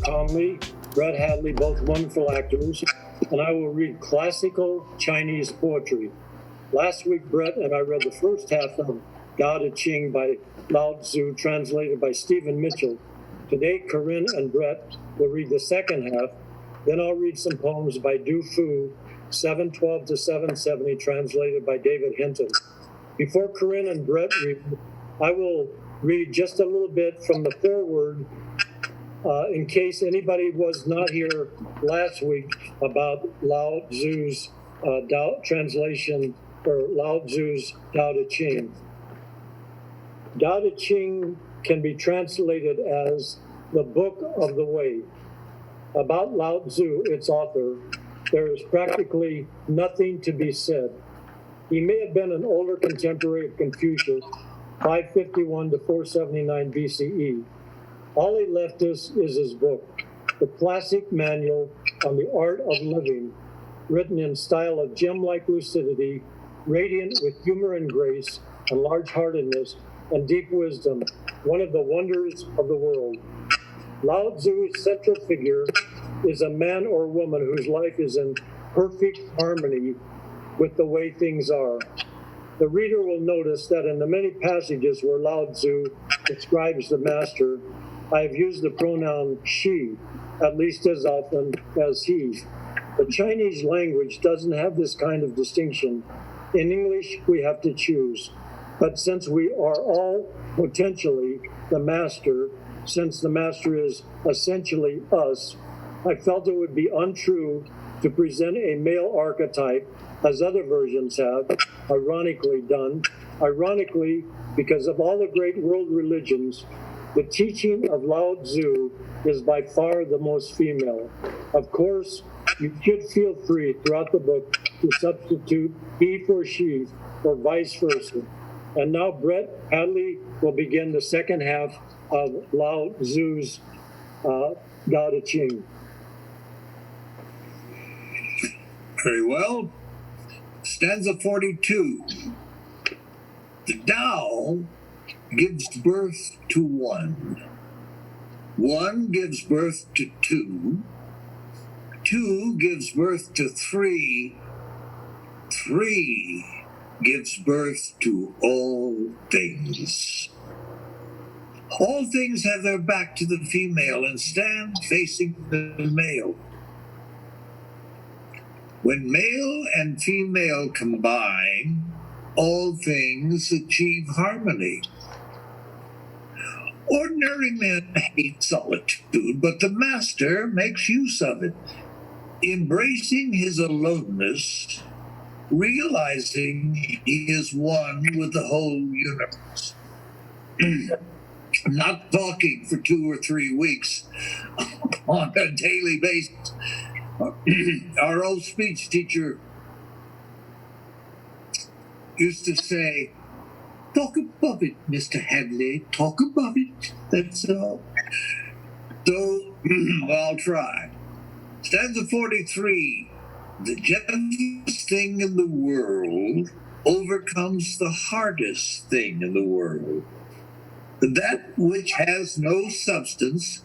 Conley Brett Hadley, both wonderful actors, and I will read classical Chinese poetry. Last week, Brett and I read the first half of Tao Te Ching by Lao Tzu, translated by Stephen Mitchell. Today, Corinne and Brett will read the second half. Then I'll read some poems by Du Fu, 712 to 770, translated by David Hinton. Before Corinne and Brett read, I will read just a little bit from the foreword in case anybody was not here last week about Lao Tzu's translation, or Lao Tzu's Tao Te Ching. Tao Te Ching can be translated as the Book of the Way. About Lao Tzu, its author, there is practically nothing to be said. He may have been an older contemporary of Confucius, 551 to 479 BCE. All he left us is his book, the classic manual on the art of living, written in style of gem-like lucidity, radiant with humor and grace, and large-heartedness, and deep wisdom, one of the wonders of the world. Lao Tzu's central figure is a man or woman whose life is in perfect harmony with the way things are. The reader will notice that in the many passages where Lao Tzu describes the master, I have used the pronoun she, at least as often as he. The Chinese language doesn't have this kind of distinction. In English, we have to choose. But since we are all potentially the master, since the master is essentially us, I felt it would be untrue to present a male archetype, as other versions have, ironically done. Ironically, because of all the great world religions, the teaching of Lao Tzu is by far the most female. Of course, you should feel free throughout the book to substitute he for she, or vice versa. And now Brett Hadley will begin the second half of Lao Tzu's Tao Te Ching. Very well. Stanza 42. The Tao gives birth to one. One gives birth to two. Two gives birth to three. Three gives birth to all things. All things have their back to the female and stand facing the male. When male and female combine, all things achieve harmony. Ordinary men hate solitude, but the master makes use of it, embracing his aloneness, realizing he is one with the whole universe. Not talking for 2 or 3 weeks on a daily basis. Our old speech teacher used to say, "Talk above it, Mr. Hadley, talk above it, that's all." So, I'll try. Stanza 43, the gentlest thing in the world overcomes the hardest thing in the world. That which has no substance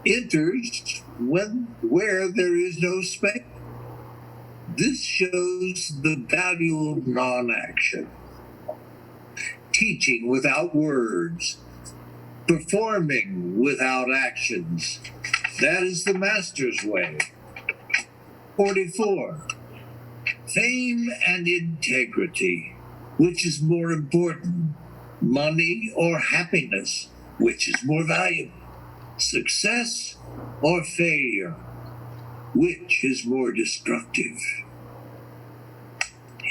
enters where there is no space. This shows the value of non-action. Teaching without words, performing without actions. That is the master's way. 44. Fame and integrity. Which is more important? Money or happiness? Which is more valuable? Success or failure? Which is more destructive?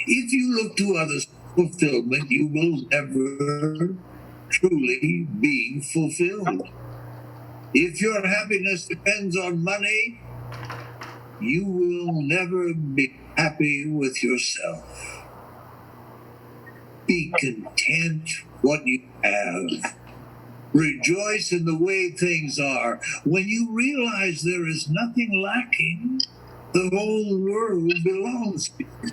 If you look to others' fulfillment, you will never truly be fulfilled. If your happiness depends on money, you will never be happy with yourself. Be content what you have. Rejoice in the way things are. When you realize there is nothing lacking, the whole world belongs to you.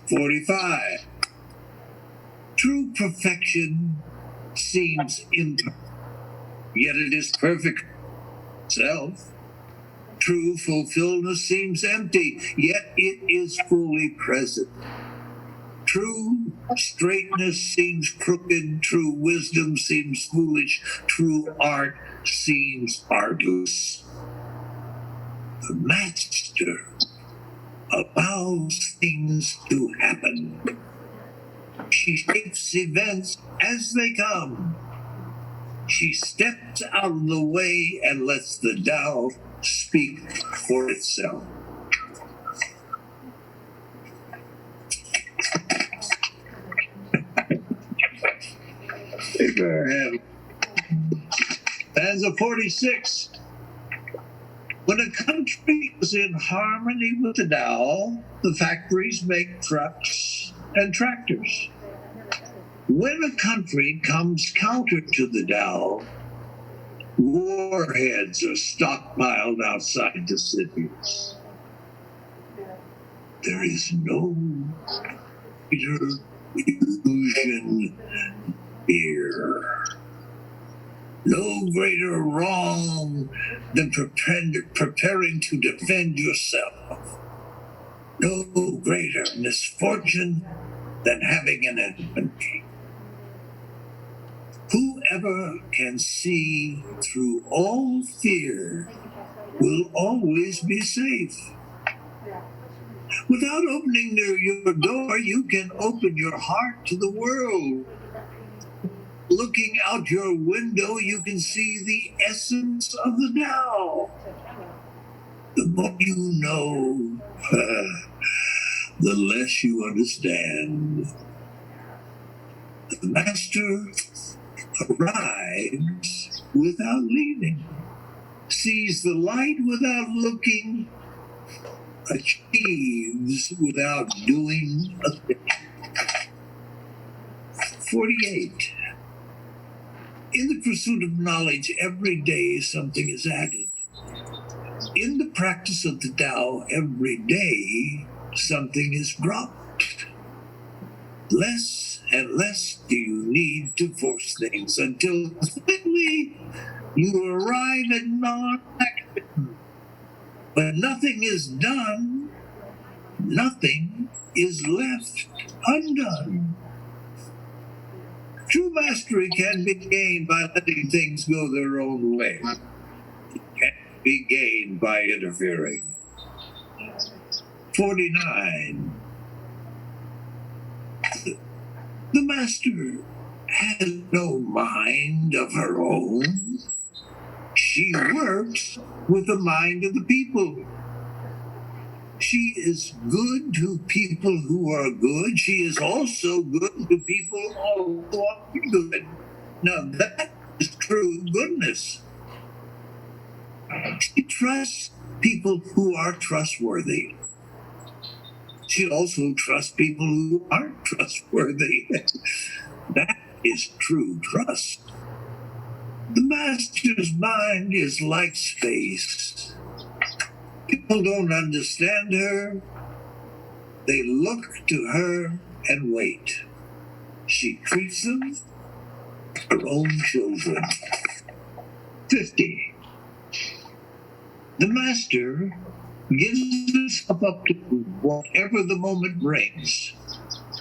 45. True perfection seems imperfect, yet it is perfect. self. True fulfillment seems empty, yet it is fully present. True straightness seems crooked, true wisdom seems foolish, true art seems artless. The master allows things to happen. She shapes events as they come. She steps out of the way and lets the Tao speak for itself. Abraham. Stanza 46. When a country is in harmony with the Tao, the factories make trucks and tractors. When a country comes counter to the Tao, warheads are stockpiled outside the cities. There is no greater illusion here. No greater wrong than preparing to defend yourself. No greater misfortune than having an enemy. Whoever can see through all fear will always be safe. Without opening your door, you can open your heart to the world. Looking out your window, you can see the essence of the Tao. The more you know, the less you understand. The master arrives without leaving, sees the light without looking, achieves without doing a thing. 48. In the pursuit of knowledge, every day something is added. In the practice of the Tao, every day something is dropped. Less and less do you need to force things until finally you arrive at non-action. When nothing is done, nothing is left undone. True mastery can be gained by letting things go their own way. It can't be gained by interfering. 49. The master has no mind of her own. She works with the mind of the people. She is good to people who are good. She is also good to people who are good. Now that is true goodness. She trusts people who are trustworthy. She also trusts people who aren't trustworthy. That is true trust. The master's mind is like space. People don't understand her. They look to her and wait. She treats them as her own children. 50. The master gives himself up to whatever the moment brings.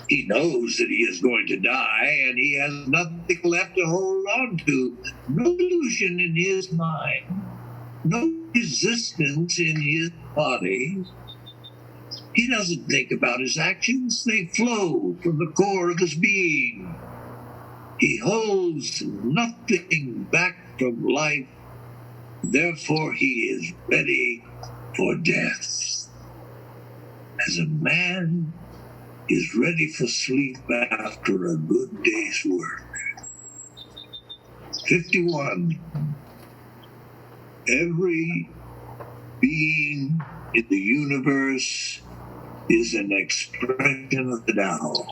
He knows that he is going to die, and he has nothing left to hold on to. No illusion in his mind. No resistance in his body. He doesn't think about his actions. They flow from the core of his being. He holds nothing back from life. Therefore, he is ready for death. As a man is ready for sleep after a good day's work. 51. Every being in the universe is an expression of the Tao.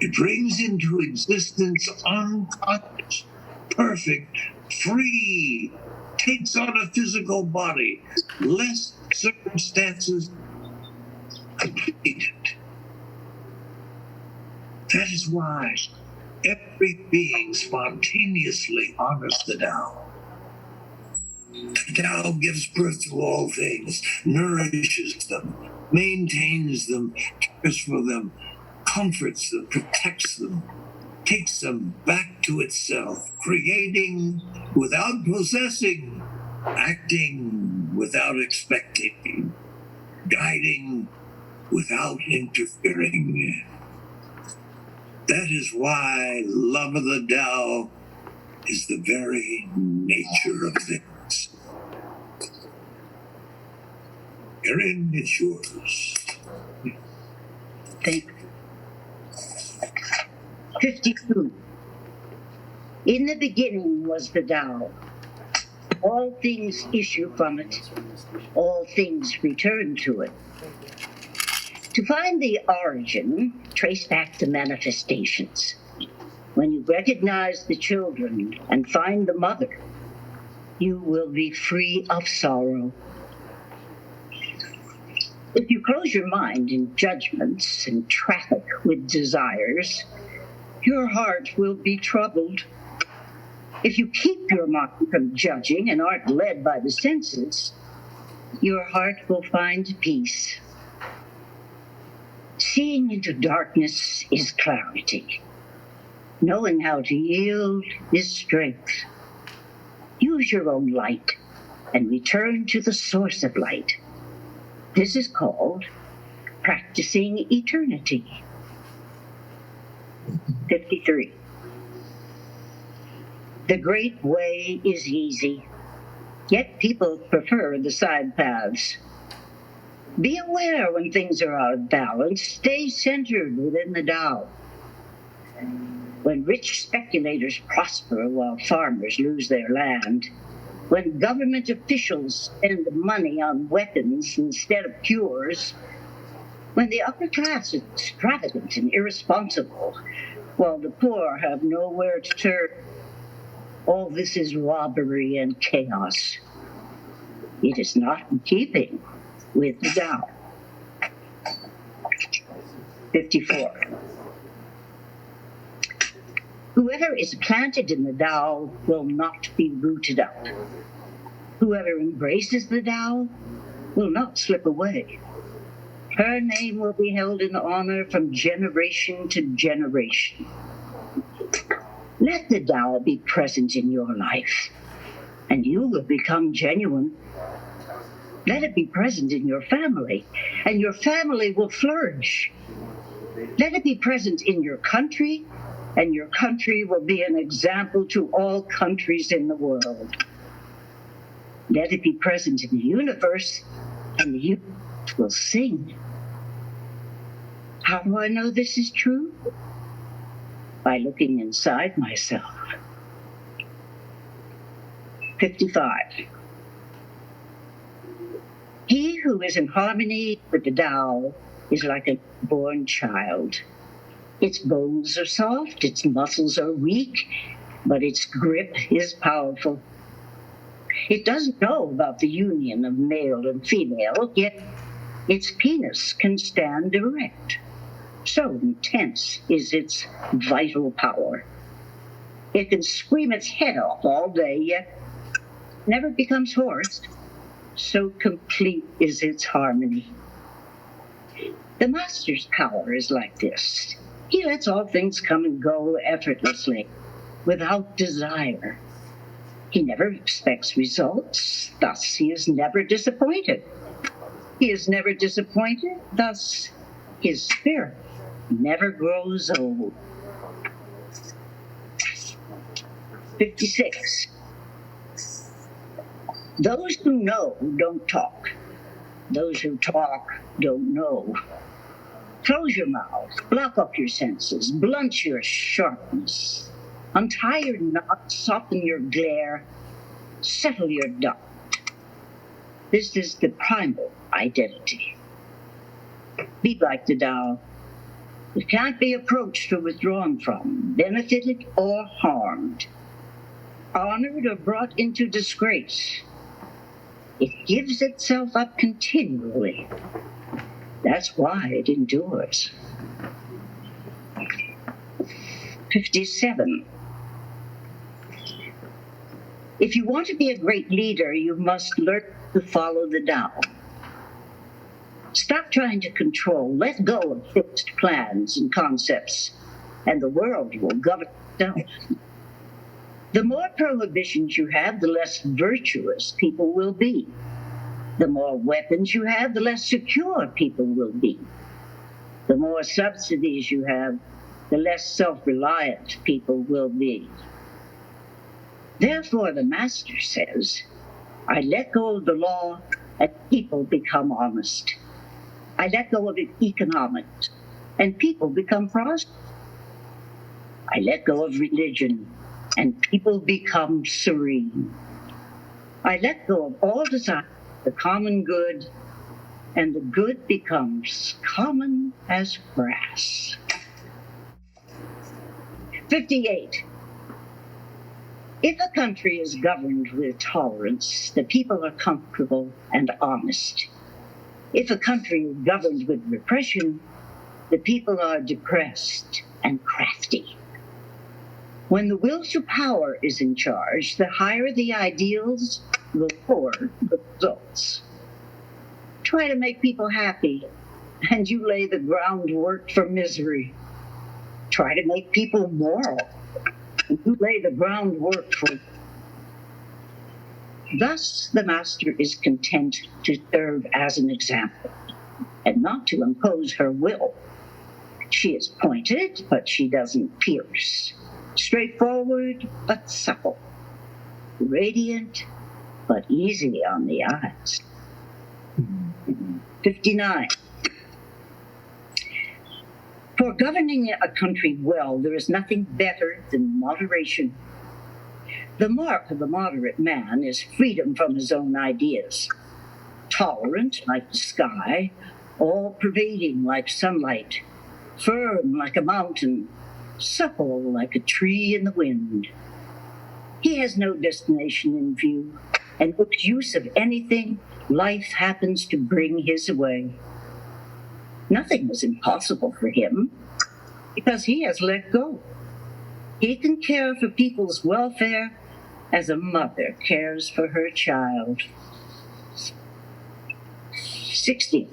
It brings into existence unconscious, perfect, free, takes on a physical body, less circumstances complete it. That is why every being spontaneously honors the Tao. Tao gives birth to all things, nourishes them, maintains them, cares for them, comforts them, protects them, takes them back to itself, creating without possessing, acting without expecting, guiding without interfering. That is why love of the Tao is the very nature of things. Erin, it's yours. Thank you. 52. In the beginning was the Tao. All things issue from it. All things return to it. To find the origin, trace back the manifestations. When you recognize the children and find the mother, you will be free of sorrow. If you close your mind in judgments and traffic with desires, your heart will be troubled. If you keep your mind from judging and aren't led by the senses, your heart will find peace. Seeing into darkness is clarity. Knowing how to yield is strength. Use your own light and return to the source of light. This is called practicing eternity. 53. The great way is easy, yet people prefer the side paths. Be aware when things are out of balance. Stay centered within the Tao. When rich speculators prosper while farmers lose their land, when government officials spend money on weapons instead of cures, when the upper class is extravagant and irresponsible, while the poor have nowhere to turn, all this is robbery and chaos. It is not in keeping with the Tao. 54. Whoever is planted in the Tao will not be rooted up. Whoever embraces the Tao will not slip away. Her name will be held in honor from generation to generation. Let the Tao be present in your life, and you will become genuine. Let it be present in your family, and your family will flourish. Let it be present in your country, and your country will be an example to all countries in the world. Let it be present in the universe, and the universe will sing. How do I know this is true? By looking inside myself. 55. He who is in harmony with the Tao is like a born child. Its bones are soft, its muscles are weak, but its grip is powerful. It doesn't know about the union of male and female, yet its penis can stand erect. So intense is its vital power. It can scream its head off all day, yet never becomes hoarse. So complete is its harmony. The master's power is like this. He lets all things come and go effortlessly, without desire. He never expects results, thus he is never disappointed. He is never disappointed, thus his spirit never grows old. 56. Those who know don't talk. Those who talk don't know. Close your mouth, block up your senses, blunt your sharpness. Untie your knot, soften your glare, settle your doubt. This is the primal identity. Be like the Tao. It can't be approached or withdrawn from, benefited or harmed, honored or brought into disgrace. It gives itself up continually. That's why it endures. 57. If you want to be a great leader, you must learn to follow the Tao. Stop trying to control. Let go of fixed plans and concepts, and the world will govern itself. The more prohibitions you have, the less virtuous people will be. The more weapons you have, the less secure people will be. The more subsidies you have, the less self-reliant people will be. Therefore, the Master says, I let go of the law and people become honest. I let go of economics and people become prosperous. I let go of religion and people become serene. I let go of all desire for the common good, and the good becomes common as grass. 58. If a country is governed with tolerance, the people are comfortable and honest. If a country is governed with repression, the people are depressed and crafty. When the will to power is in charge, the higher the ideals, the poorer the results. Try to make people happy, and you lay the groundwork for misery. Try to make people moral, and you lay the groundwork for. Thus, the Master is content to serve as an example, and not to impose her will. She is pointed, but she doesn't pierce. Straightforward, but supple. Radiant, but easy on the eyes. 59. For governing a country well, there is nothing better than moderation. The mark of a moderate man is freedom from his own ideas. Tolerant like the sky, all-pervading like sunlight, firm like a mountain, supple like a tree in the wind. He has no destination in view, and makes use of anything life happens to bring his way. Nothing is impossible for him, because he has let go. He can care for people's welfare as a mother cares for her child. 60.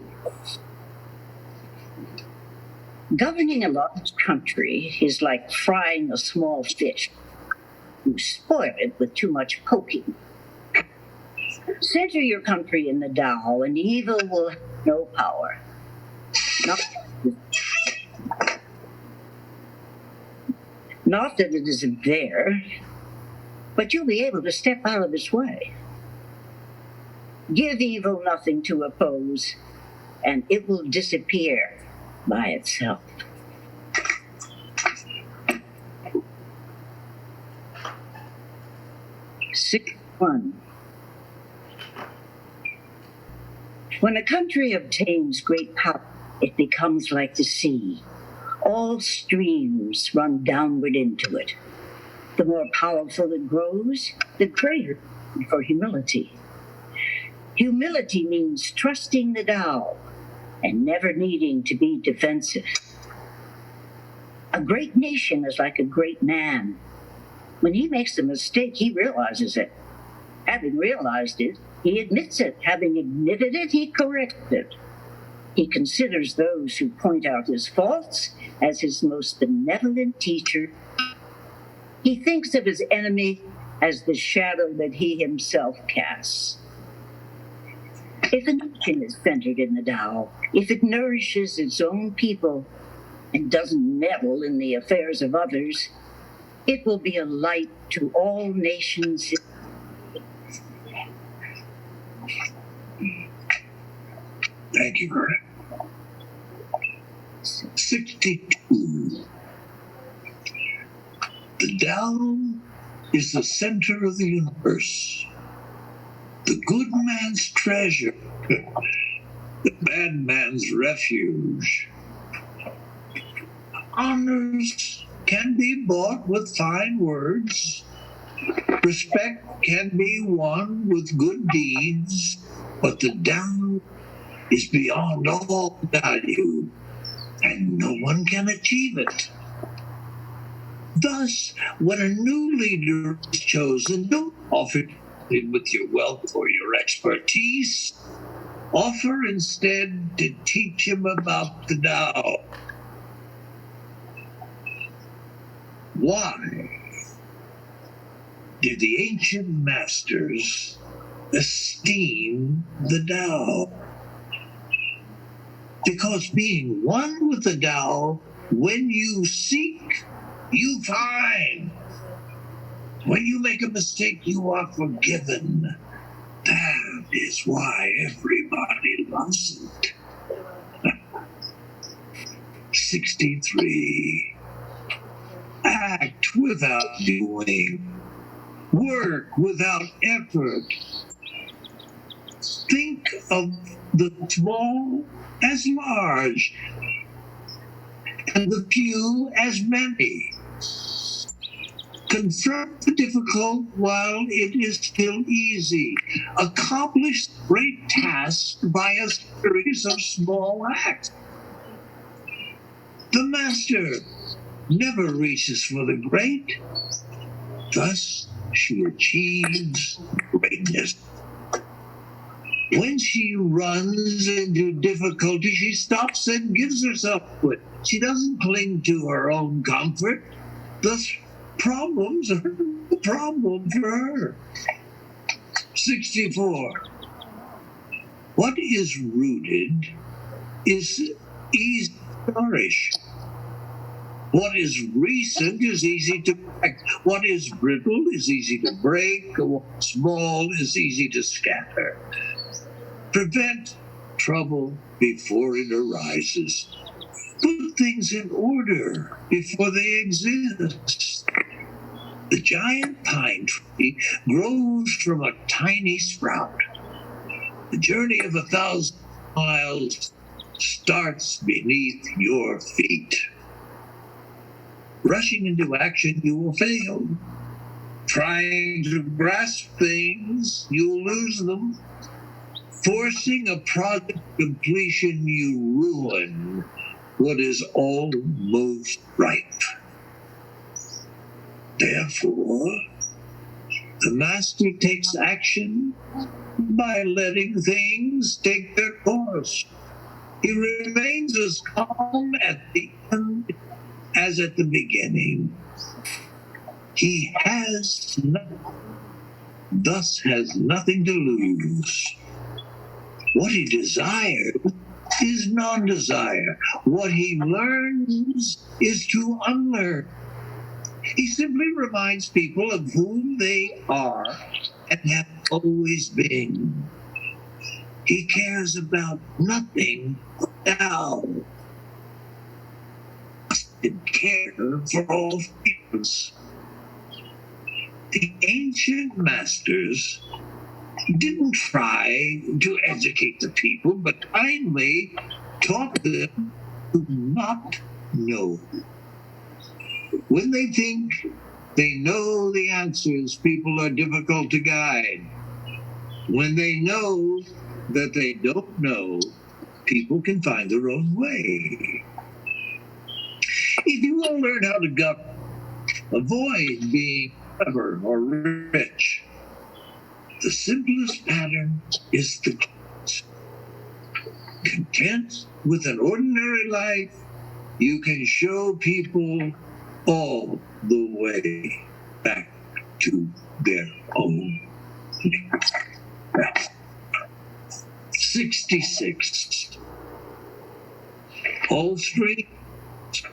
Governing a large country is like frying a small fish. You spoil it with too much poking. Center your country in the Tao, and evil will have no power. Not that it isn't there, but you'll be able to step out of its way. Give evil nothing to oppose, and it will disappear by itself. One. When a country obtains great power, it becomes like the sea. All streams run downward into it. The more powerful it grows, the greater for humility. Humility means trusting the Tao and never needing to be defensive. A great nation is like a great man. When he makes a mistake, he realizes it. Having realized it, he admits it. Having admitted it, he corrects it. He considers those who point out his faults as his most benevolent teacher. He thinks of his enemy as the shadow that he himself casts. If a nation is centered in the Tao, if it nourishes its own people and doesn't meddle in the affairs of others, it will be a light to all nations. Thank you, Corinne. 62. The Tao is the center of the universe, the good man's treasure, the bad man's refuge. Honors can be bought with fine words. Respect can be won with good deeds, but the Tao is beyond all value, and no one can achieve it. Thus, when a new leader is chosen, don't offer it with your wealth or your expertise. Offer instead to teach him about the Tao. Why did the ancient masters esteem the Tao? Because being one with the Tao, when you seek, you find. When you make a mistake, you are forgiven. That is why everybody loves it. 63. Act without doing. Work without effort. Think of the small as large, and the few as many. Confront the difficult while it is still easy. Accomplish great tasks by a series of small acts. The master never reaches for the great. Thus, she achieves greatness. When she runs into difficulty, she stops and gives herself to it. She doesn't cling to her own comfort. Thus, problems are a problem for her. 64. What is rooted is easy to nourish. What is recent is easy to break. What is brittle is easy to break. What's small is easy to scatter. Prevent trouble before it arises. Put things in order before they exist. The giant pine tree grows from a tiny sprout. The journey of 1,000 miles starts beneath your feet. Rushing into action, you will fail. Trying to grasp things, you'll lose them. Forcing a project completion, you ruin what is almost ripe. Therefore, the master takes action by letting things take their course. He remains as calm at the end as at the beginning. He thus has nothing to lose. What he desires is non-desire. What he learns is to unlearn. He simply reminds people of whom they are and have always been. He cares about nothing now. And care for all things. The ancient masters didn't try to educate the people, but kindly taught them to not know. When they think they know the answers, people are difficult to guide. When they know that they don't know, people can find their own way. If you want to learn how to govern, avoid being clever or rich. The simplest pattern is the close. Content with an ordinary life, you can show people all the way back to their own. 66. All streams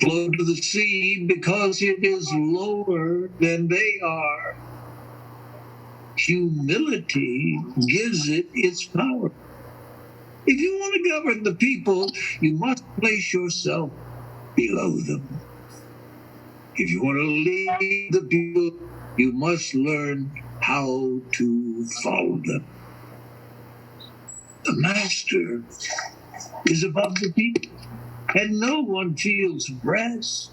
flow to the sea because it is lower than they are. Humility gives it its power. If you want to govern the people, you must place yourself below them. If you want to lead the people, you must learn how to follow them. The master is above the people, and no one feels oppressed.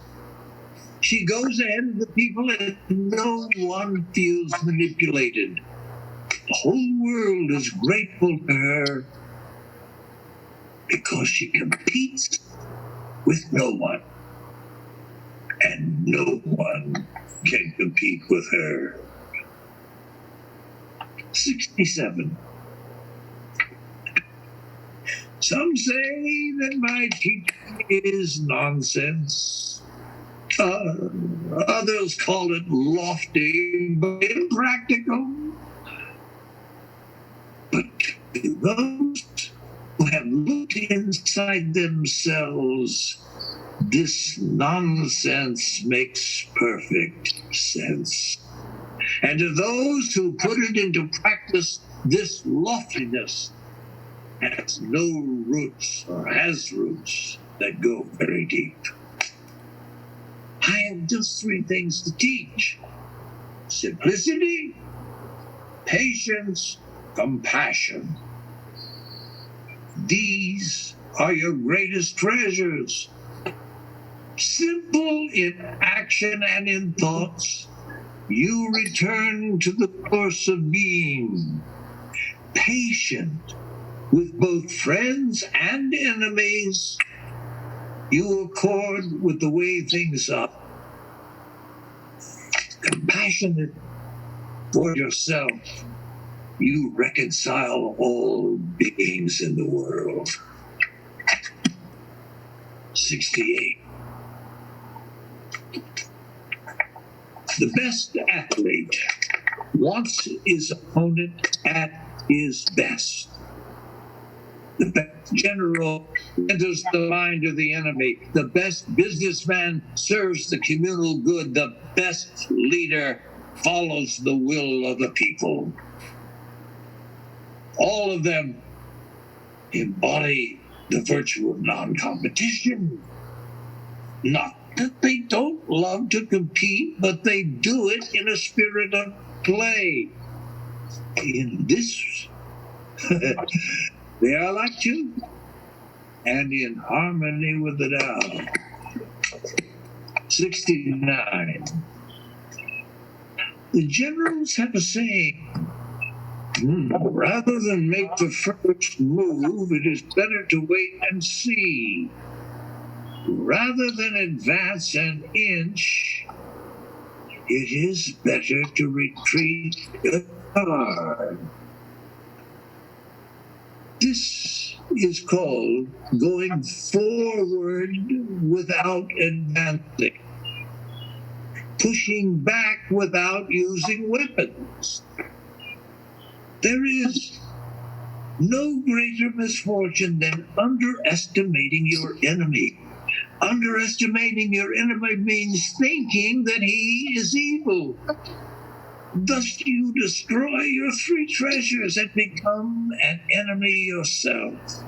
She goes ahead of the people, and no one feels manipulated. The whole world is grateful to her because she competes with no one. and no one can compete with her. 67. Some say that my teaching is nonsense. Others call it lofty but impractical. But to those who have looked inside themselves, this nonsense makes perfect sense. And to those who put it into practice, this loftiness has no roots or has roots that go very deep. I have just three things to teach: simplicity, patience, compassion. These are your greatest treasures. Simple in action and in thoughts, you return to the course of being. Patient with both friends and enemies, you accord with the way things are. Compassionate for yourself, you reconcile all beings in the world. 68. The best athlete wants his opponent at his best. The best general enters the mind of the enemy. The best businessman serves the communal good. The best leader follows the will of the people. All of them embody the virtue of non-competition. Not that they don't love to compete, but they do it in a spirit of play. In this, they are like you, and in harmony with the Tao. 69. The generals have a saying: rather than make the first move, it is better to wait and see. Rather than advance an inch, it is better to retreat a yard. This is called going forward without advancing, pushing back without using weapons. There is no greater misfortune than underestimating your enemy. Underestimating your enemy means thinking that he is evil. Thus you destroy your three treasures and become an enemy yourself.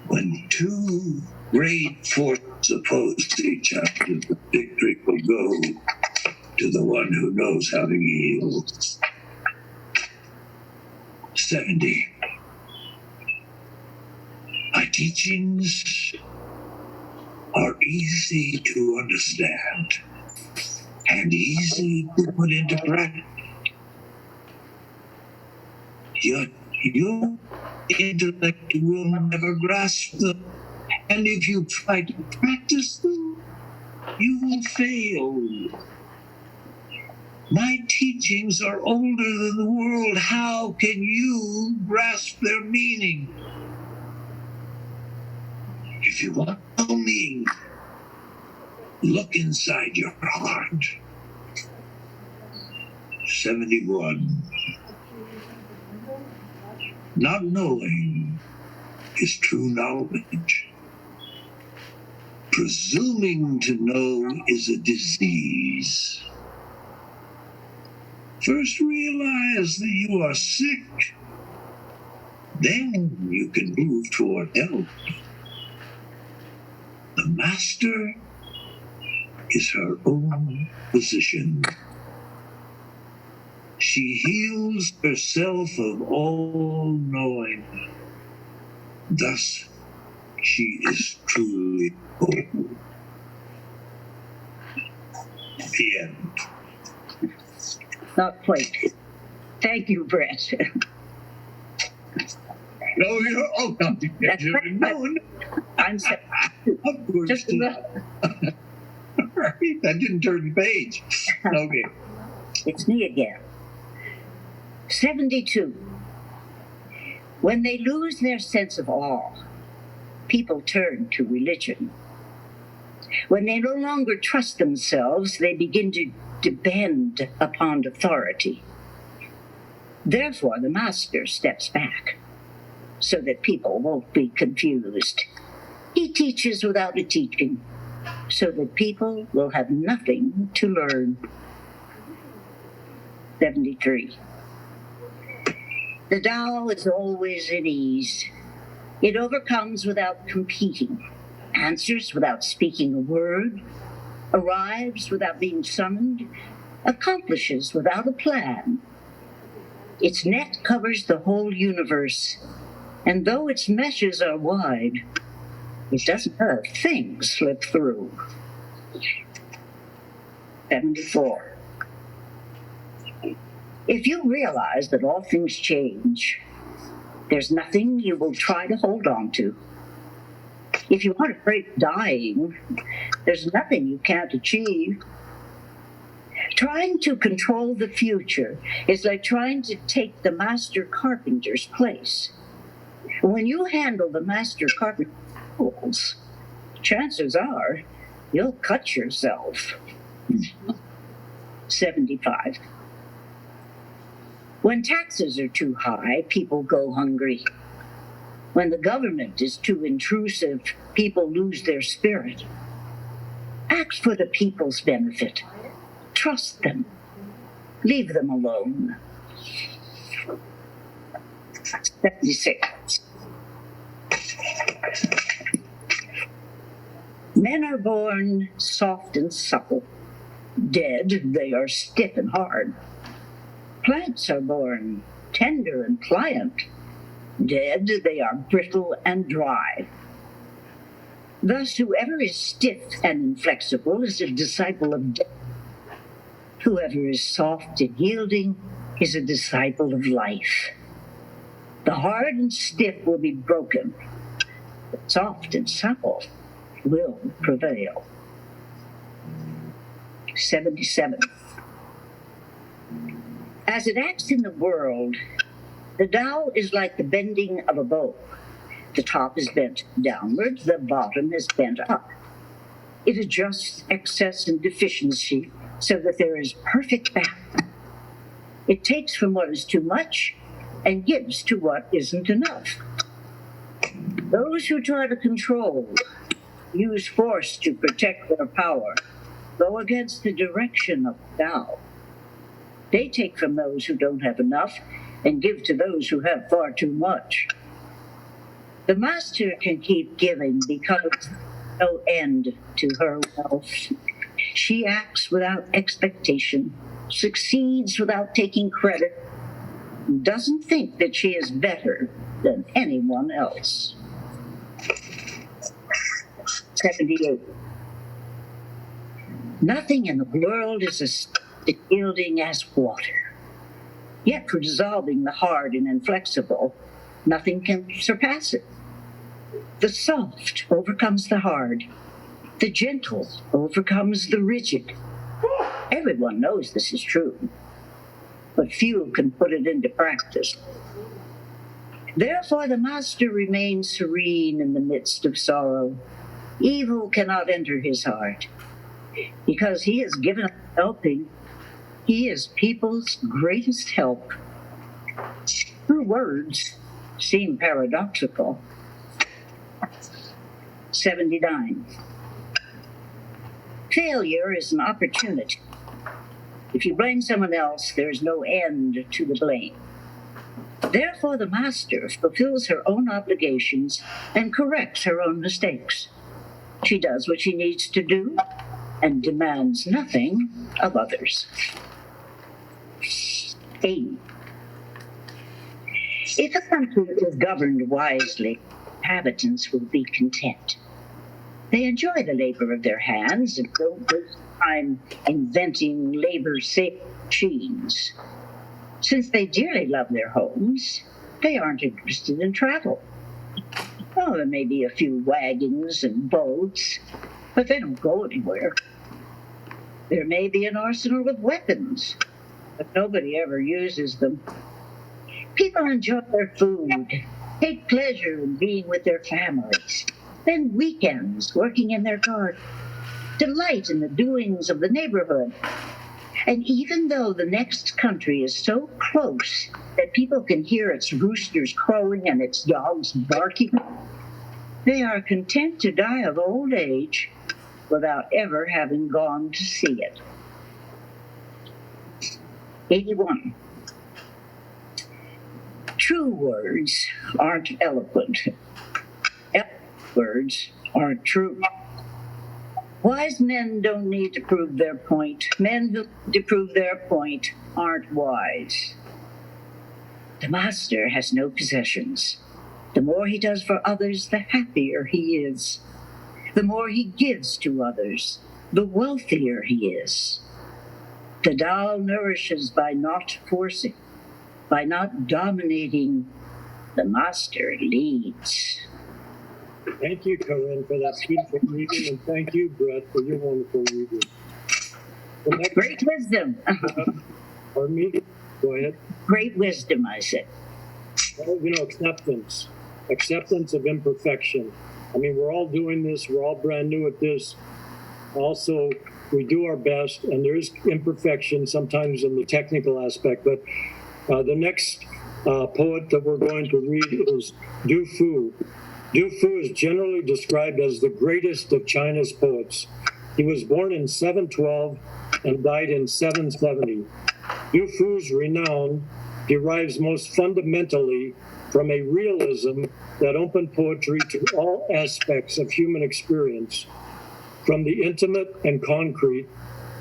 When two great forces oppose each other, the victory will go to the one who knows how to yield. 70. My teachings are easy to understand and easy to put into practice. Yet your intellect will never grasp them, and if you try to practice them, you will fail. My teachings are older than the world. How can you grasp their meaning? If you want to know me, look inside your heart. 71. Not knowing is true knowledge. Presuming to know is a disease. First realize that you are sick, then you can move toward health. The master is her own physician. She heals herself of all knowing. Thus, she is truly whole. The end. Not quite. Thank you, Brett. No, you're not That's no. I'm Of course. just Right. That didn't turn the page. Okay. It's me again. 72. When they lose their sense of awe, people turn to religion. When they no longer trust themselves, they begin to depend upon authority. Therefore, the master steps back so that people won't be confused. He teaches without a teaching so that people will have nothing to learn. 73. The Tao is always at ease. It overcomes without competing, answers without speaking a word, arrives without being summoned, accomplishes without a plan. Its net covers the whole universe, and though its meshes are wide, it doesn't let a thing slip through. 74. If you realize that all things change, there's nothing you will try to hold on to. If you aren't afraid of dying, there's nothing you can't achieve. Trying to control the future is like trying to take the master carpenter's place. When you handle the master carpenter's tools, chances are you'll cut yourself. 75. When taxes are too high, people go hungry. When the government is too intrusive, people lose their spirit. Act for the people's benefit. Trust them. Leave them alone. 76. Men are born soft and supple. Dead, they are stiff and hard. Plants are born tender and pliant. Dead, they are brittle and dry. Thus, whoever is stiff and inflexible is a disciple of death. Whoever is soft and yielding is a disciple of life. The hard and stiff will be broken, but soft and supple will prevail. 77. As it acts in the world, the Tao is like the bending of a bow. The top is bent downward, the bottom is bent up. It adjusts excess and deficiency so that there is perfect balance. It takes from what is too much and gives to what isn't enough. Those who try to control, use force to protect their power, go against the direction of the Tao. They take from those who don't have enough and give to those who have far too much. The master can keep giving because there's no end to her wealth. She acts without expectation, succeeds without taking credit, and doesn't think that she is better than anyone else. 78. Nothing in the world is as yielding as water. Yet for dissolving the hard and inflexible, nothing can surpass it. The soft overcomes the hard. The gentle overcomes the rigid. Everyone knows this is true, but few can put it into practice. Therefore, the master remains serene in the midst of sorrow. Evil cannot enter his heart, because he has given up helping. He is people's greatest help. Her words seem paradoxical. 79. Failure is an opportunity. If you blame someone else, there is no end to the blame. Therefore, the master fulfills her own obligations and corrects her own mistakes. She does what she needs to do and demands nothing of others. 80. If a country is governed wisely, inhabitants will be content. They enjoy the labor of their hands and don't waste time inventing labor-saving machines. Since they dearly love their homes, They aren't interested in travel. Oh, there may be a few wagons and boats, but they don't go anywhere. There may be an arsenal with weapons, but nobody ever uses them. People enjoy their food, take pleasure in being with their families, spend weekends working in their garden, delight in the doings of the neighborhood. And even though the next country is so close that people can hear its roosters crowing and its dogs barking, they are content to die of old age without ever having gone to see it. 81. True words aren't eloquent. Eloquent words aren't true. Wise men don't need to prove their point. Men who need to prove their point aren't wise. The master has no possessions. The more he does for others, the happier he is. The more he gives to others, the wealthier he is. The Tao nourishes by not forcing, by not dominating. The master leads. Thank you, Corinne, for that beautiful reading, and thank you, Brett, for your wonderful reading. Great wisdom. Pardon me? Go ahead. Great wisdom, I said. Well, acceptance. Acceptance of imperfection. I mean, we're all doing this. We're all brand new at this. Also, we do our best, and there is imperfection sometimes in the technical aspect. But the next poet that we're going to read is Du Fu. Du Fu is generally described as the greatest of China's poets. He was born in 712 and died in 770. Du Fu's renown derives most fundamentally from a realism that opened poetry to all aspects of human experience, from the intimate and concrete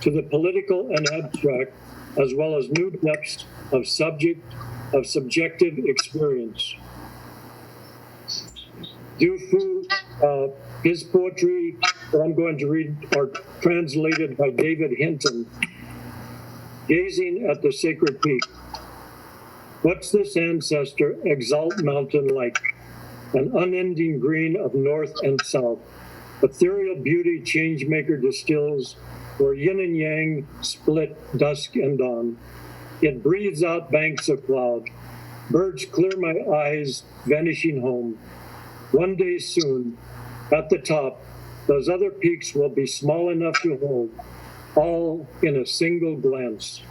to the political and abstract, as well as new depths of subjective experience. Du Fu, his poetry that I'm going to read are translated by David Hinton. Gazing at the sacred peak. What's this ancestor exalt mountain like? An unending green of north and south. Ethereal beauty changemaker distills, where yin and yang split dusk and dawn. It breathes out banks of cloud. Birds clear my eyes, vanishing home. One day soon, at the top, those other peaks will be small enough to hold, all in a single glance.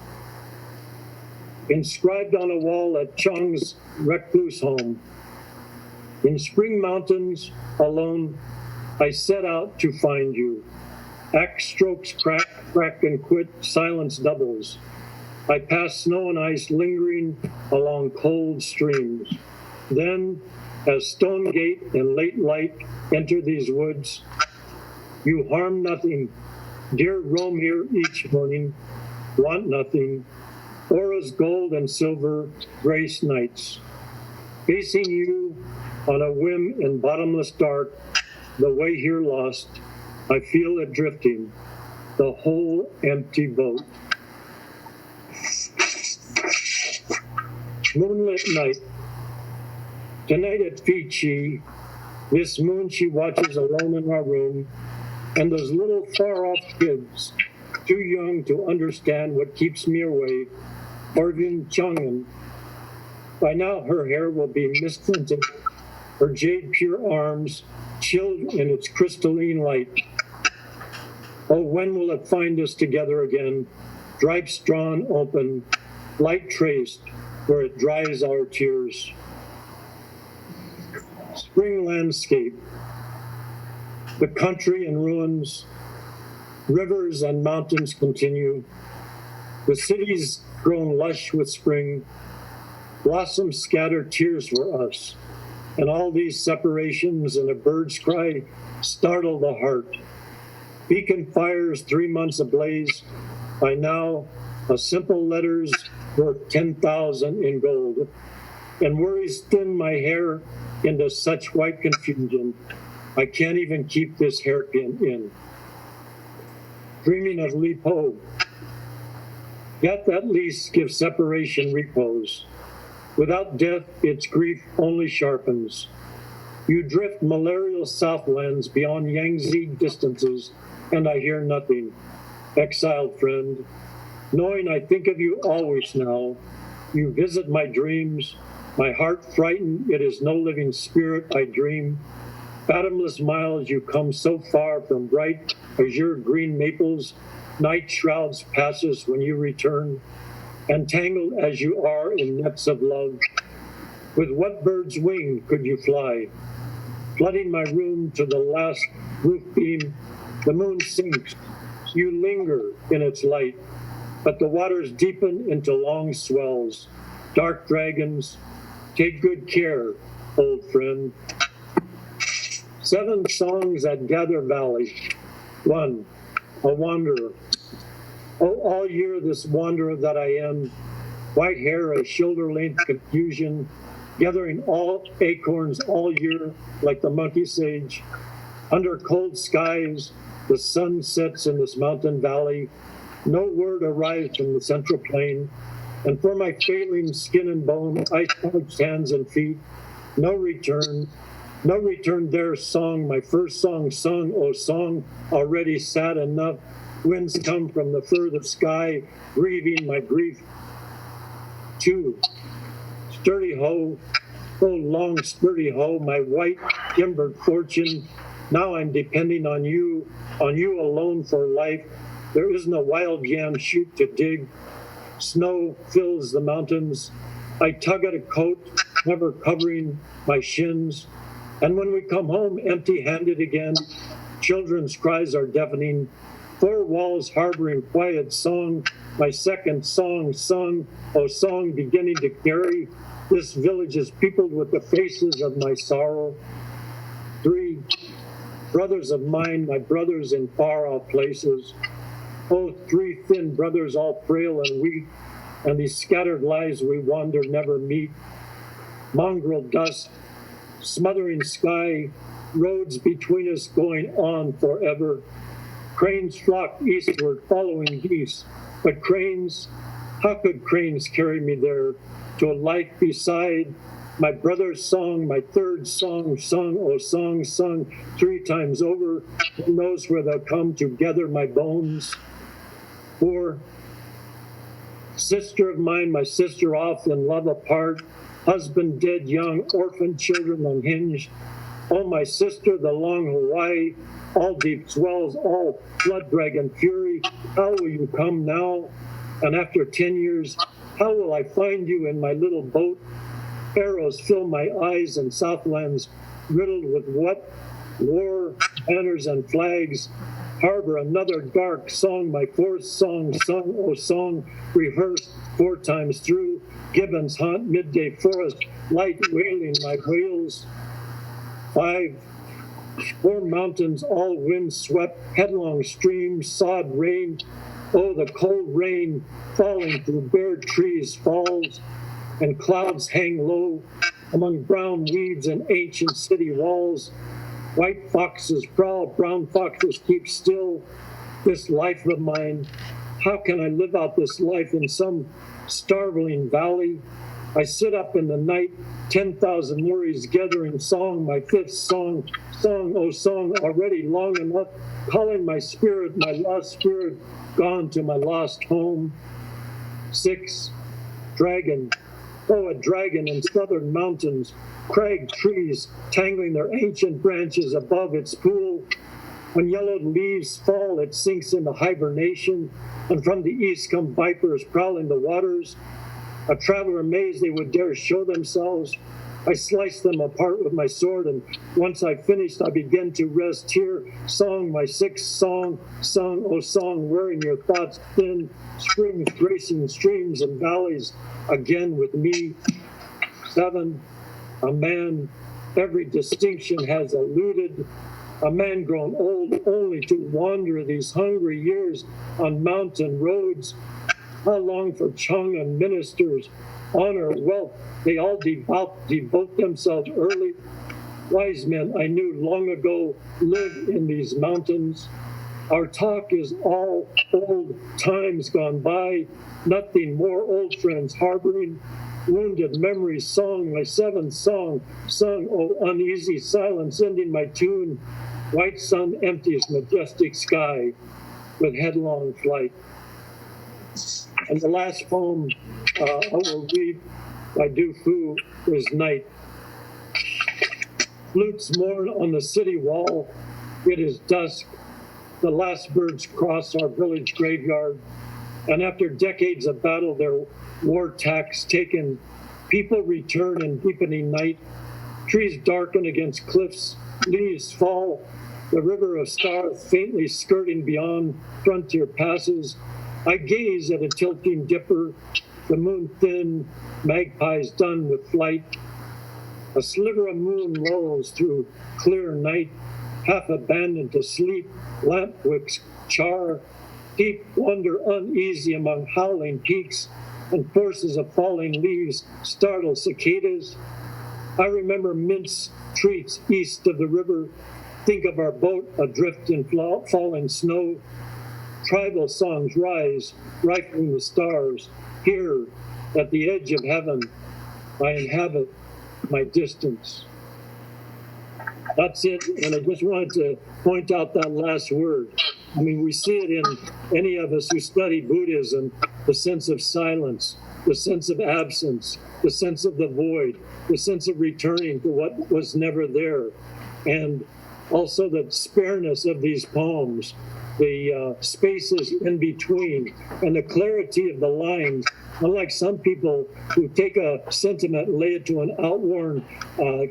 Inscribed on a wall at Chang's recluse home, in spring mountains, alone, I set out to find you. Axe strokes crack, crack and quit, silence doubles. I pass snow and ice lingering along cold streams. Then, as Stone Gate and Late Light enter these woods, you harm nothing. Dear roam here each morning, want nothing. Aura's gold and silver grace nights. Facing you on a whim in bottomless dark, the way here lost, I feel it drifting, the whole empty boat. Moonlit night. Tonight at Fiji, this moon she watches alone in our room, and those little far-off kids, too young to understand what keeps me away, Orvin Chang'an. By now her hair will be mist-tinted, her jade-pure arms chilled in its crystalline light. Oh, when will it find us together again, stripes drawn open, light traced where it dries our tears. Spring landscape, the country in ruins, rivers and mountains continue, the cities grown lush with spring, blossoms scatter tears for us, and all these separations and a bird's cry startle the heart. Beacon fires 3 months ablaze, by now a simple letter's worth 10,000 in gold, and worries thin my hair into such white confusion, I can't even keep this hairpin in. Dreaming of Li Po, yet at least give separation repose. Without death, its grief only sharpens. You drift malarial southlands beyond Yangtze distances, and I hear nothing. Exiled friend, knowing I think of you always now, you visit my dreams, my heart frightened, it is no living spirit I dream. Fathomless miles you come so far from bright azure green maples, night shrouds passes when you return, entangled as you are in nets of love. With what bird's wing could you fly? Flooding my room to the last roof beam, the moon sinks, you linger in its light, but the waters deepen into long swells. Dark dragons, take good care, old friend. 7 songs at Gather Valley. 1, a wanderer. Oh, all year this wanderer that I am, white hair, a shoulder-length confusion, gathering all acorns all year like the monkey sage. Under cold skies, the sun sets in this mountain valley. No word arrives from the central plain. And for my failing skin and bone, ice-parched hands and feet, no return their song, my first song sung, oh song, already sad enough. Winds come from the further sky, grieving my grief. 2, sturdy hoe, oh long sturdy hoe, my white timbered fortune. Now I'm depending on you alone for life. There is no wild yam shoot to dig. Snow fills the mountains. I tug at a coat, never covering my shins. And when we come home empty-handed again, children's cries are deafening. 4 walls harboring quiet song, my second song sung, oh song beginning to carry. This village is peopled with the faces of my sorrow. 3, brothers of mine, my brothers in far-off places. Oh, 3 thin brothers, all frail and weak, and these scattered lives we wander never meet. Mongrel dust, smothering sky, roads between us going on forever. Cranes flock eastward, following geese, but cranes, how could cranes carry me there to a life beside my brother's song, my third song sung, oh song sung 3 times over. Who knows where they'll come to gather my bones? 4, sister of mine, my sister off in love apart, husband dead young, orphan children unhinged. Oh, my sister, the long Hawaii, all deep swells, all blood dragon fury, how will you come now? And after 10 years, how will I find you in my little boat? Arrows fill my eyes and southlands riddled with what? War, banners and flags, harbor another dark song, my 4th song sung, oh song, rehearsed 4 times through. Gibbons haunt midday forest, light wailing my wheels. 5, 4 mountains, all wind swept, headlong streams, sod rain. Oh, the cold rain falling through bare trees falls, and clouds hang low among brown weeds and ancient city walls. White foxes prowl, brown foxes keep still. This life of mine, how can I live out this life in some starveling valley? I sit up in the night, 10,000 worries gathering song, my 5th song, oh song, already long enough, calling my spirit, my lost spirit, gone to my lost home. 6, dragon, oh, a dragon in southern mountains, crag trees tangling their ancient branches above its pool. When yellowed leaves fall, it sinks into hibernation, and from the east come vipers prowling the waters. A traveler amazed they would dare show themselves. I sliced them apart with my sword, and once I finished, I began to rest here. Song, my 6th song, sung, oh song, wearing your thoughts thin, springs gracing streams and valleys again with me. 7, a man, every distinction has eluded, a man grown old only to wander these hungry years on mountain roads. How long for Chung and ministers, honor, wealth, they all devote themselves early. Wise men I knew long ago live in these mountains. Our talk is all old times gone by, nothing more old friends harboring. wounded memories song, my seventh song, sung, oh uneasy silence, ending my tune. White sun empties majestic sky with headlong flight. And the last poem I will read by Du Fu is Night. Flutes mourn on the city wall. It is dusk. The last birds cross our village graveyard. And after decades of battle, their war tax taken, people return in deepening night. Trees darken against cliffs, leaves fall. The river of stars faintly skirting beyond frontier passes. I gaze at a tilting dipper, the moon thin, magpies done with flight. A sliver of moon lolls through clear night, half abandoned to sleep, lamp wicks char. Deep wonder uneasy among howling peaks, and forces of falling leaves startle cicadas. I remember mince treats east of the river, think of our boat adrift in falling snow. Tribal songs rise, rifling the stars. Here, at the edge of heaven, I inhabit my distance. That's it, and I just wanted to point out that last word. I mean, we see it in any of us who study Buddhism, the sense of silence, the sense of absence, the sense of the void, the sense of returning to what was never there, and also the spareness of these poems, the spaces in between, and the clarity of the lines. Unlike some people who take a sentiment and lay it to an outworn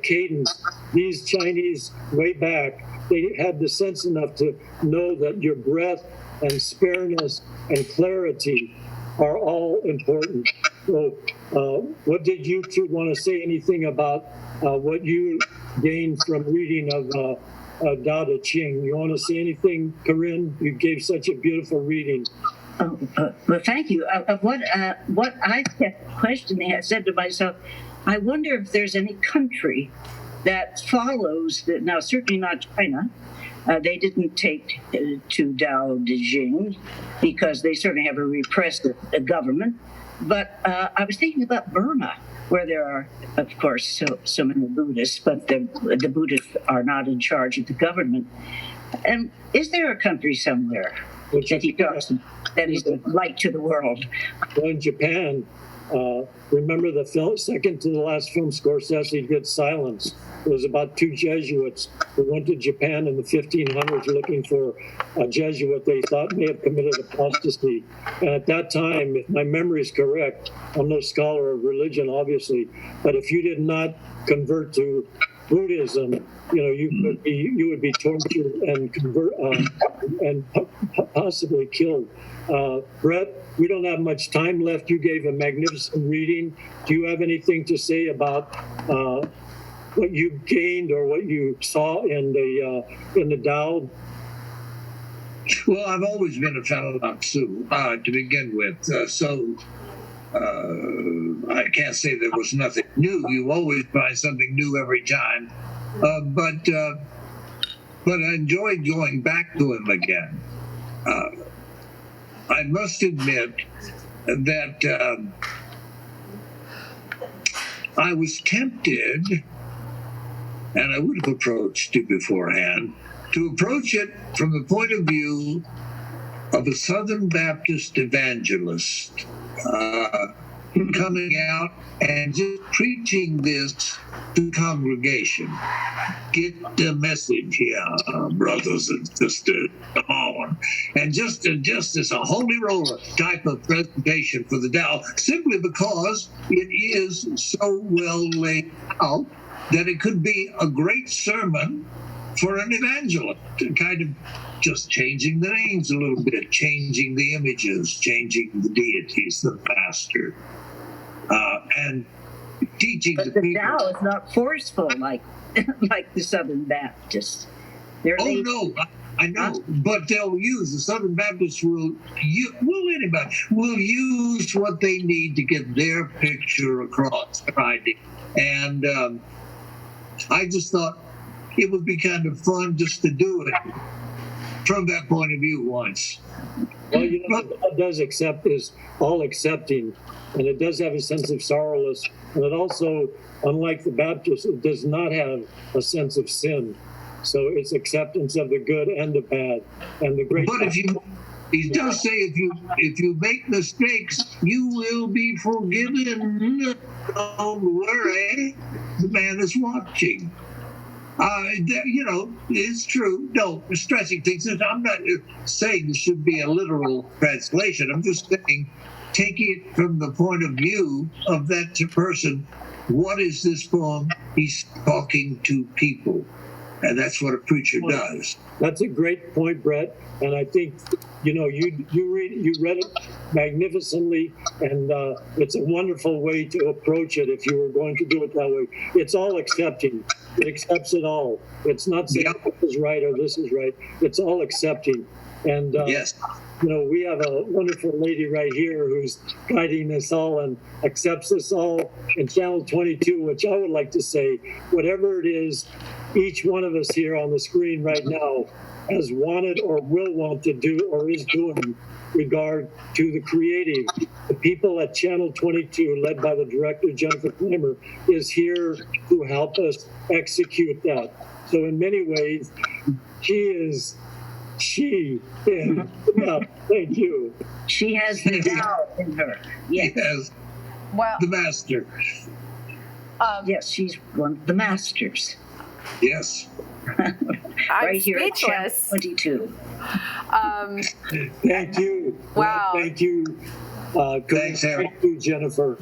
cadence, these Chinese way back, they had the sense enough to know that your breath and spareness and clarity are all important. So what did you two want to say anything about what you gained from reading of Tao Te Ching? You want to say anything, Corinne? You gave such a beautiful reading. Well, thank you. What I kept questioning, I said to myself, I wonder if there's any country that follows that. Now, certainly not China. They didn't take to Tao Te Ching because they certainly have a repressive government. But I was thinking about Burma, where there are, of course, so many Buddhists, but the Buddhists are not in charge of the government. And is there a country somewhere that he talks that is a light to the world? Well, in Japan, remember the film, second to the last film Scorsese did, Silence. It was about two Jesuits who went to Japan in the 1500s looking for a Jesuit they thought may have committed apostasy. And at that time, if my memory is correct, I'm no scholar of religion, obviously, but if you did not convert to Buddhism, you would be tortured and possibly killed. Brett, we don't have much time left. You gave a magnificent reading. Do you have anything to say about what you gained or what you saw in the Tao? Well, I've always been a fan of Lao Tzu to begin with, so I can't say there was nothing new. You always find something new every time, but I enjoyed going back to him again. I must admit that I was tempted, and I would have approached it beforehand, to approach it from the point of view of a Southern Baptist evangelist coming out and just preaching this to the congregation. Get the message here, brothers and sisters. Come on. And just as a holy roller type of presentation for the Tao, simply because it is so well laid out that it could be a great sermon for an evangelist, kind of just changing the names a little bit, changing the images, changing the deities, the master, and teaching but the people. But the Tao is not forceful like the Southern Baptists. No, I know, but they'll use, the Southern Baptists anybody will use what they need to get their picture across, right? And I just thought it would be kind of fun just to do it. from that point of view once. Well, you know, what God does accept is all accepting, and it does have a sense of sorrowless, and it also, unlike the Baptist, it does not have a sense of sin. So it's acceptance of the good and the bad, and the great. But he does say if you make mistakes, you will be forgiven. Don't worry, the man is watching. You know, it's true. No, stressing things. I'm not saying this should be a literal translation. I'm just saying, take it from the point of view of that person. What is this poem? He's talking to people. And that's what a preacher does. That's a great point, Brett. And I think, you know, you read it magnificently, and it's a wonderful way to approach it if you were going to do it that way. It's all accepting. It accepts it all. It's not saying this is right or this is right. It's all accepting. And, yes. You know, we have a wonderful lady right here who's guiding us all and accepts us all in Channel 22, which I would like to say, whatever it is, each one of us here on the screen right now has wanted or will want to do or is doing regard to the creative. The people at Channel 22, led by the director, Jennifer Clymer, is here to help us execute that. So in many ways, thank you. She has the Tao in her. Yes. Well, The master. Yes, she's one of the masters. Yes. I'm Right here at Channel speechless. 22. Thank you. Wow. Thank you. Thanks, Harry. Thank you, Jennifer.